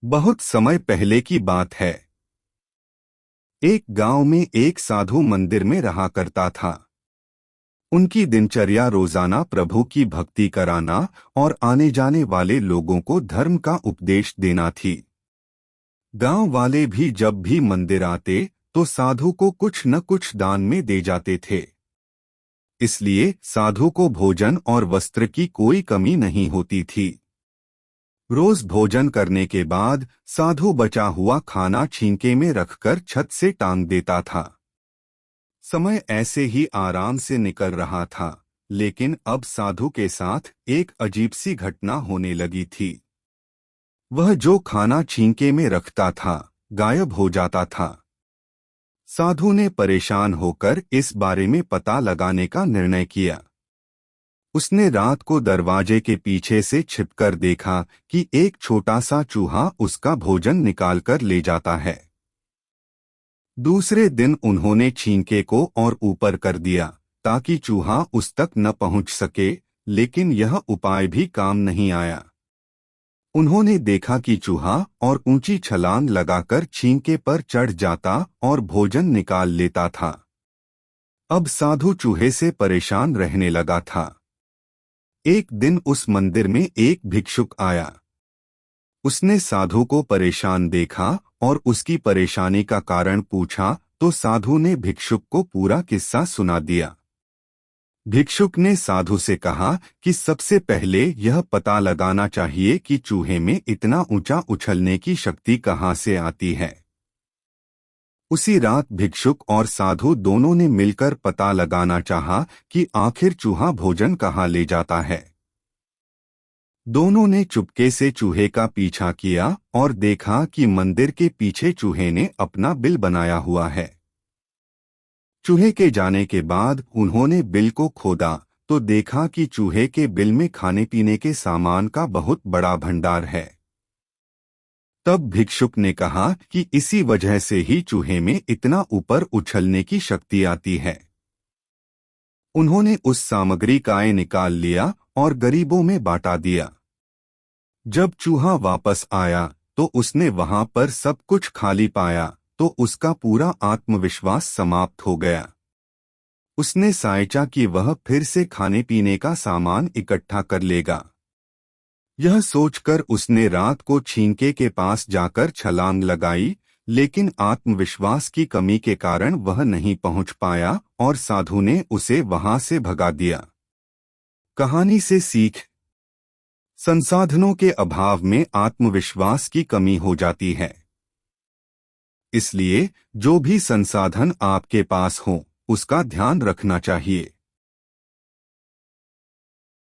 बहुत समय पहले की बात है। एक गांव में एक साधु मंदिर में रहा करता था। उनकी दिनचर्या रोजाना प्रभु की भक्ति कराना और आने जाने वाले लोगों को धर्म का उपदेश देना थी। गांव वाले भी जब भी मंदिर आते तो साधु को कुछ न कुछ दान में दे जाते थे। इसलिए साधु को भोजन और वस्त्र की कोई कमी नहीं होती थी। रोज भोजन करने के बाद साधु बचा हुआ खाना छींके में रखकर छत से टांग देता था। समय ऐसे ही आराम से निकल रहा था, लेकिन अब साधु के साथ एक अजीब सी घटना होने लगी थी। वह जो खाना छींके में रखता था, गायब हो जाता था। साधु ने परेशान होकर इस बारे में पता लगाने का निर्णय किया। उसने रात को दरवाजे के पीछे से छिपकर देखा कि एक छोटा सा चूहा उसका भोजन निकालकर ले जाता है। दूसरे दिन उन्होंने छींके को और ऊपर कर दिया ताकि चूहा उस तक न पहुंच सके, लेकिन यह उपाय भी काम नहीं आया। उन्होंने देखा कि चूहा और ऊंची छलांग लगाकर छींके पर चढ़ जाता और भोजन निकाल लेता था। अब साधु चूहे से परेशान रहने लगा था। एक दिन उस मंदिर में एक भिक्षुक आया। उसने साधु को परेशान देखा और उसकी परेशानी का कारण पूछा तो साधु ने भिक्षुक को पूरा किस्सा सुना दिया। भिक्षुक ने साधु से कहा कि सबसे पहले यह पता लगाना चाहिए कि चूहे में इतना ऊंचा उछलने की शक्ति कहाँ से आती है। उसी रात भिक्षुक और साधु दोनों ने मिलकर पता लगाना चाहा कि आखिर चूहा भोजन कहाँ ले जाता है। दोनों ने चुपके से चूहे का पीछा किया और देखा कि मंदिर के पीछे चूहे ने अपना बिल बनाया हुआ है। चूहे के जाने के बाद उन्होंने बिल को खोदा तो देखा कि चूहे के बिल में खाने पीने के सामान का बहुत बड़ा भंडार है। तब भिक्षुक ने कहा कि इसी वजह से ही चूहे में इतना ऊपर उछलने की शक्ति आती है। उन्होंने उस सामग्री का निकाल लिया और गरीबों में बांटा दिया। जब चूहा वापस आया तो उसने वहां पर सब कुछ खाली पाया तो उसका पूरा आत्मविश्वास समाप्त हो गया। उसने सोचा कि वह फिर से खाने पीने का सामान इकट्ठा कर लेगा। यह सोचकर उसने रात को छींके के पास जाकर छलांग लगाई, लेकिन आत्मविश्वास की कमी के कारण वह नहीं पहुंच पाया और साधु ने उसे वहां से भगा दिया। कहानी से सीख: संसाधनों के अभाव में आत्मविश्वास की कमी हो जाती है। इसलिए जो भी संसाधन आपके पास हो, उसका ध्यान रखना चाहिए।